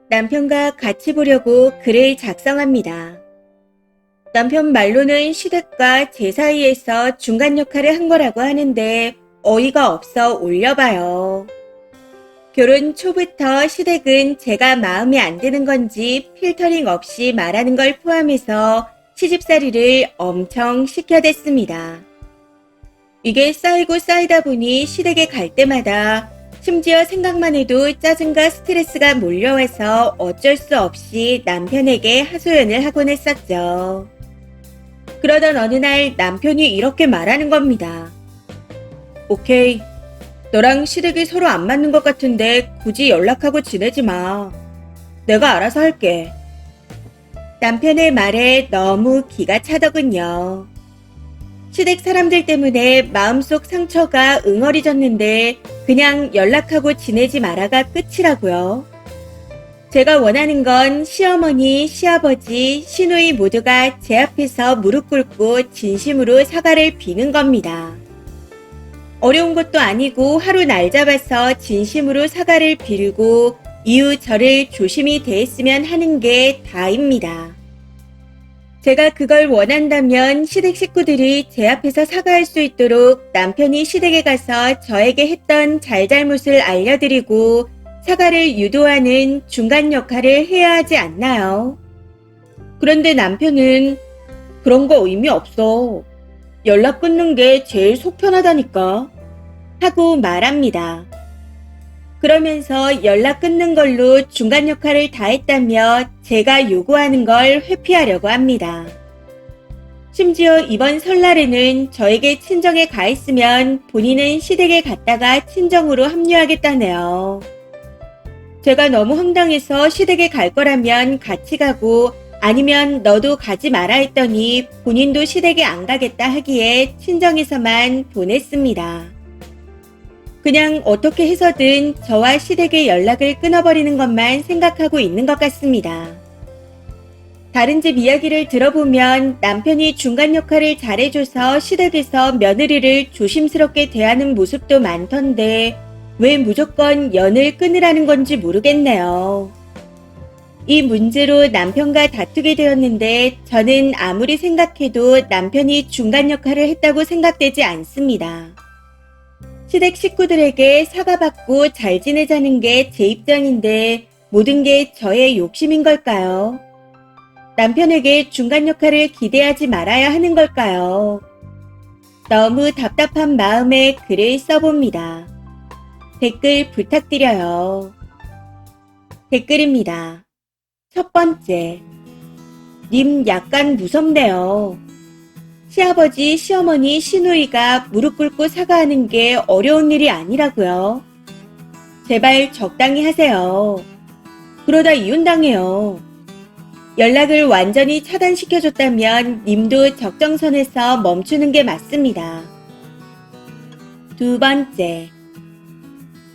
남편과 같이 보려고 글을 작성합니다. 남편 말로는 시댁과 제 사이에서 중간 역할을 한 거라고 하는데 어이가 없어 올려봐요. 결혼 초부터 시댁은 제가 마음에 안 드는 건지 필터링 없이 말하는 걸 포함해서 시집살이를 엄청 시켜댔습니다. 이게 쌓이고 쌓이다 보니 시댁에 갈 때마다 심지어 생각만 해도 짜증과 스트레스가 몰려와서 어쩔 수 없이 남편에게 하소연을 하곤 했었죠. 그러던 어느 날 남편이 이렇게 말하는 겁니다. 오케이. 너랑 시댁이 서로 안 맞는 것 같은데 굳이 연락하고 지내지 마. 내가 알아서 할게. 남편의 말에 너무 기가 차더군요. 시댁 사람들 때문에 마음속 상처가 응어리졌는데 그냥 연락하고 지내지 마라가 끝이라고요. 제가 원하는 건 시어머니, 시아버지, 시누이 모두가 제 앞에서 무릎 꿇고 진심으로 사과를 비는 겁니다. 어려운 것도 아니고 하루 날 잡아서 진심으로 사과를 빌고 이후 저를 조심히 대했으면 하는 게 다입니다. 제가 그걸 원한다면 시댁 식구들이 제 앞에서 사과할 수 있도록 남편이 시댁에 가서 저에게 했던 잘잘못을 알려드리고 사과를 유도하는 중간 역할을 해야 하지 않나요? 그런데 남편은 그런 거 의미 없어. 연락 끊는 게 제일 속 편하다니까. 하고 말합니다. 그러면서 연락 끊는 걸로 중간 역할을 다 했다며 제가 요구하는 걸 회피하려고 합니다. 심지어 이번 설날에는 저에게 친정에 가 있으면 본인은 시댁에 갔다가 친정으로 합류하겠다네요. 제가 너무 황당해서 시댁에 갈 거라면 같이 가고 아니면 너도 가지 마라 했더니 본인도 시댁에 안 가겠다 하기에 친정에서만 보냈습니다. 그냥 어떻게 해서든 저와 시댁의 연락을 끊어버리는 것만 생각하고 있는 것 같습니다. 다른 집 이야기를 들어보면 남편이 중간 역할을 잘해줘서 시댁에서 며느리를 조심스럽게 대하는 모습도 많던데 왜 무조건 연을 끊으라는 건지 모르겠네요. 이 문제로 남편과 다투게 되었는데 저는 아무리 생각해도 남편이 중간 역할을 했다고 생각되지 않습니다. 시댁 식구들에게 사과받고 잘 지내자는 게 제 입장인데 모든 게 저의 욕심인 걸까요? 남편에게 중간 역할을 기대하지 말아야 하는 걸까요? 너무 답답한 마음에 글을 써봅니다. 댓글 부탁드려요. 댓글입니다. 첫 번째. 님 약간 무섭네요. 시아버지, 시어머니, 시누이가 무릎 꿇고 사과하는 게 어려운 일이 아니라고요. 제발 적당히 하세요. 그러다 이혼당해요. 연락을 완전히 차단시켜줬다면 님도 적정선에서 멈추는 게 맞습니다. 두 번째.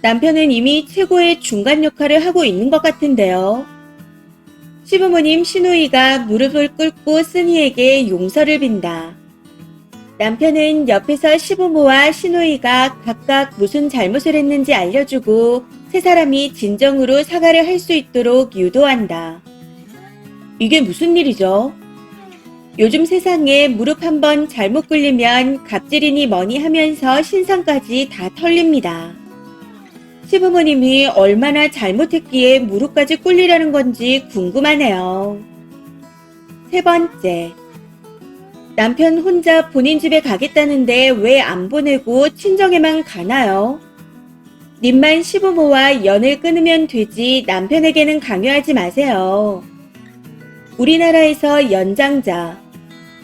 남편은 이미 최고의 중간 역할을 하고 있는 것 같은데요. 시부모님 시누이가 무릎을 꿇고 쓰니에게 용서를 빈다. 남편은 옆에서 시부모와 시누이가 각각 무슨 잘못을 했는지 알려주고 세 사람이 진정으로 사과를 할 수 있도록 유도한다. 이게 무슨 일이죠? 요즘 세상에 무릎 한번 잘못 꿇리면 갑질이니 뭐니 하면서 신상까지 다 털립니다. 시부모님이 얼마나 잘못했기에 무릎까지 꿇리려는 건지 궁금하네요. 세 번째. 남편 혼자 본인 집에 가겠다는데 왜 안 보내고 친정에만 가나요? 님만 시부모와 연을 끊으면 되지 남편에게는 강요하지 마세요. 우리나라에서 연장자,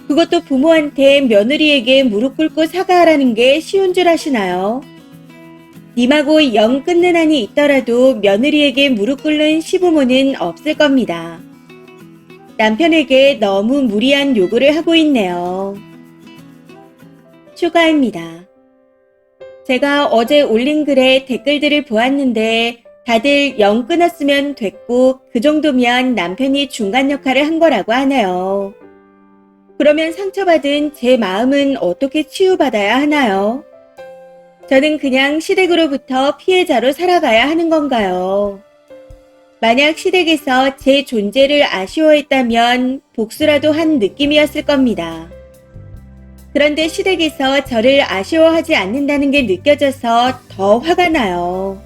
그것도 부모한테 며느리에게 무릎 꿇고 사과하라는 게 쉬운 줄 아시나요? 님하고 연 끊는 한이 있더라도 며느리에게 무릎 꿇는 시부모는 없을 겁니다. 남편에게 너무 무리한 요구를 하고 있네요. 추가입니다. 제가 어제 올린 글에 댓글들을 보았는데 다들 연 끊었으면 됐고 그 정도면 남편이 중간 역할을 한 거라고 하네요. 그러면 상처받은 제 마음은 어떻게 치유받아야 하나요? 저는 그냥 시댁으로부터 피해자로 살아가야 하는 건가요? 만약 시댁에서 제 존재를 아쉬워했다면 복수라도 한 느낌이었을 겁니다. 그런데 시댁에서 저를 아쉬워하지 않는다는 게 느껴져서 더 화가 나요.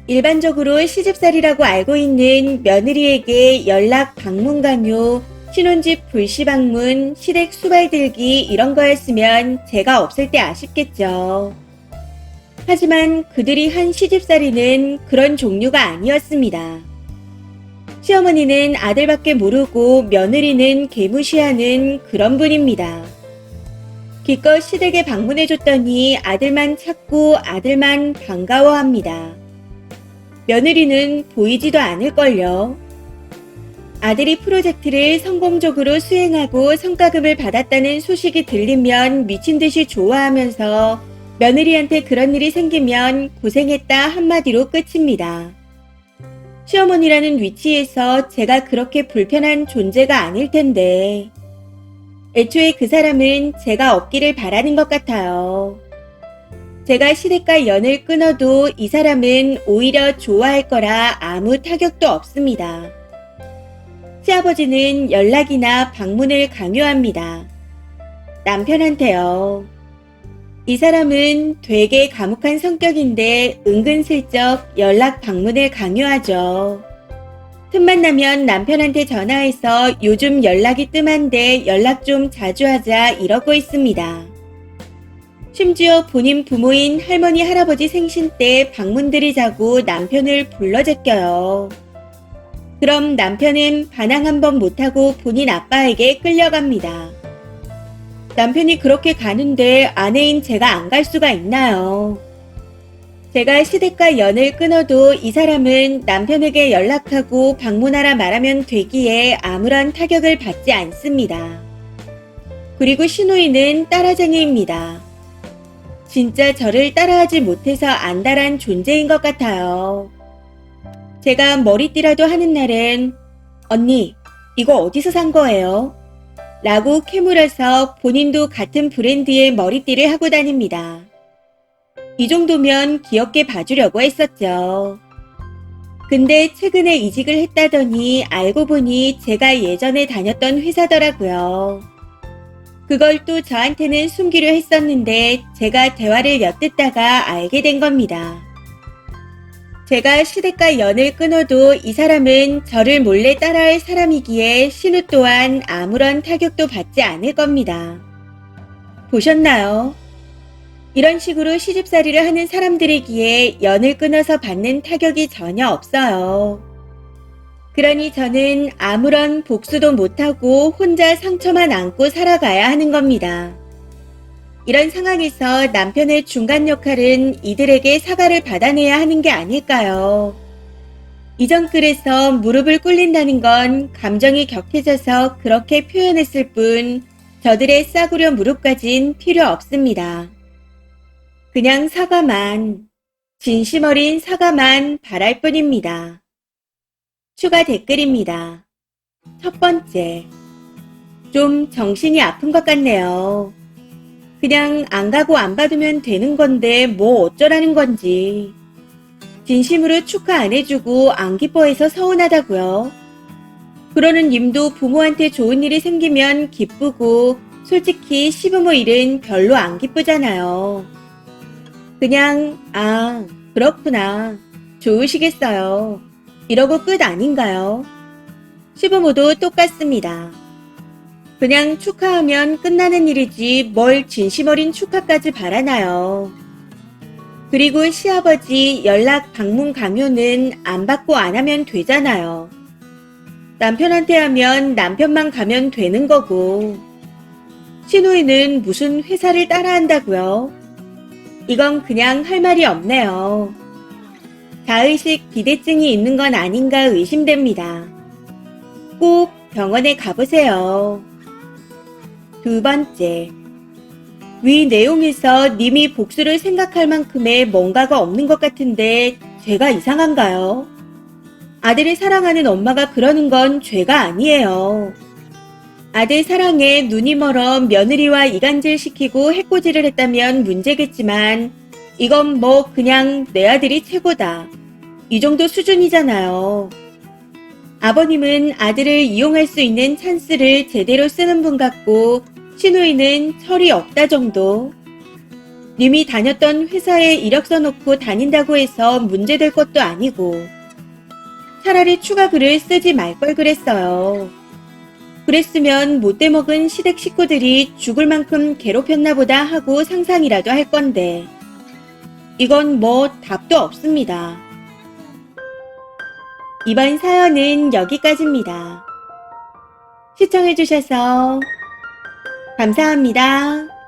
일반적으로 시집살이라고 알고 있는 며느리에게 연락 방문 강요, 신혼집 불시 방문, 시댁 수발 들기 이런 거였으면 제가 없을 때 아쉽겠죠. 하지만 그들이 한 시집살이는 그런 종류가 아니었습니다. 시어머니는 아들밖에 모르고 며느리는 개무시하는 그런 분입니다. 기껏 시댁에 방문해줬더니 아들만 찾고 아들만 반가워합니다. 며느리는 보이지도 않을걸요. 아들이 프로젝트를 성공적으로 수행하고 성과급을 받았다는 소식이 들리면 미친 듯이 좋아하면서 며느리한테 그런 일이 생기면 고생했다 한마디로 끝입니다. 시어머니라는 위치에서 제가 그렇게 불편한 존재가 아닐 텐데 애초에 그 사람은 제가 없기를 바라는 것 같아요. 제가 시댁과 연을 끊어도 이 사람은 오히려 좋아할 거라 아무 타격도 없습니다. 시아버지는 연락이나 방문을 강요합니다. 남편한테요. 이 사람은 되게 과묵한 성격인데 은근슬쩍 연락 방문을 강요하죠. 틈만 나면 남편한테 전화해서 요즘 연락이 뜸한데 연락 좀 자주 하자 이러고 있습니다. 심지어 본인 부모인 할머니 할아버지 생신 때 방문드리자고 남편을 불러 제껴요. 그럼 남편은 반항 한번 못하고 본인 아빠에게 끌려갑니다. 남편이 그렇게 가는데 아내인 제가 안 갈 수가 있나요? 제가 시댁과 연을 끊어도 이 사람은 남편에게 연락하고 방문하라 말하면 되기에 아무런 타격을 받지 않습니다. 그리고 시누이는 따라쟁이입니다. 진짜 저를 따라하지 못해서 안달한 존재인 것 같아요. 제가 머리띠라도 하는 날엔 언니, 이거 어디서 산 거예요? 라고 캐물어서 본인도 같은 브랜드의 머리띠를 하고 다닙니다. 이 정도면 귀엽게 봐주려고 했었죠. 근데 최근에 이직을 했다더니 알고 보니 제가 예전에 다녔던 회사더라고요. 그걸 또 저한테는 숨기려 했었는데 제가 대화를 엿듣다가 알게 된 겁니다. 제가 시댁과 연을 끊어도 이 사람은 저를 몰래 따라할 사람이기에 신우 또한 아무런 타격도 받지 않을 겁니다. 보셨나요? 이런 식으로 시집살이를 하는 사람들이기에 연을 끊어서 받는 타격이 전혀 없어요. 그러니 저는 아무런 복수도 못하고 혼자 상처만 안고 살아가야 하는 겁니다. 이런 상황에서 남편의 중간 역할은 이들에게 사과를 받아내야 하는 게 아닐까요? 이전 글에서 무릎을 꿇린다는 건 감정이 격해져서 그렇게 표현했을 뿐 저들의 싸구려 무릎까진 필요 없습니다. 그냥 사과만, 진심 어린 사과만 바랄 뿐입니다. 추가 댓글입니다. 첫 번째, 좀 정신이 아픈 것 같네요. 그냥 안 가고 안 받으면 되는 건데 뭐 어쩌라는 건지. 진심으로 축하 안 해주고 안 기뻐해서 서운하다고요. 그러는 님도 부모한테 좋은 일이 생기면 기쁘고 솔직히 시부모 일은 별로 안 기쁘잖아요. 그냥 그렇구나. 좋으시겠어요. 이러고 끝 아닌가요? 시부모도 똑같습니다. 그냥 축하하면 끝나는 일이지 뭘 진심 어린 축하까지 바라나요. 그리고 시아버지 연락 방문 강요는 안 받고 안 하면 되잖아요. 남편한테 하면 남편만 가면 되는 거고. 시누이는 무슨 회사를 따라한다고요? 이건 그냥 할 말이 없네요. 자의식 비대증이 있는 건 아닌가 의심됩니다. 꼭 병원에 가보세요. 두 번째, 위 내용에서 님이 복수를 생각할 만큼의 뭔가가 없는 것 같은데 제가 이상한가요? 아들을 사랑하는 엄마가 그러는 건 죄가 아니에요. 아들 사랑에 눈이 멀어 며느리와 이간질시키고 해코지를 했다면 문제겠지만 이건 뭐 그냥 내 아들이 최고다. 이 정도 수준이잖아요. 아버님은 아들을 이용할 수 있는 찬스를 제대로 쓰는 분 같고 시누이는 철이 없다 정도. 님이 다녔던 회사에 이력서 놓고 다닌다고 해서 문제될 것도 아니고 차라리 추가 글을 쓰지 말 걸 그랬어요. 그랬으면 못돼 먹은 시댁 식구들이 죽을 만큼 괴롭혔나 보다 하고 상상이라도 할 건데 이건 뭐 답도 없습니다. 이번 사연은 여기까지입니다. 시청해주셔서 감사합니다.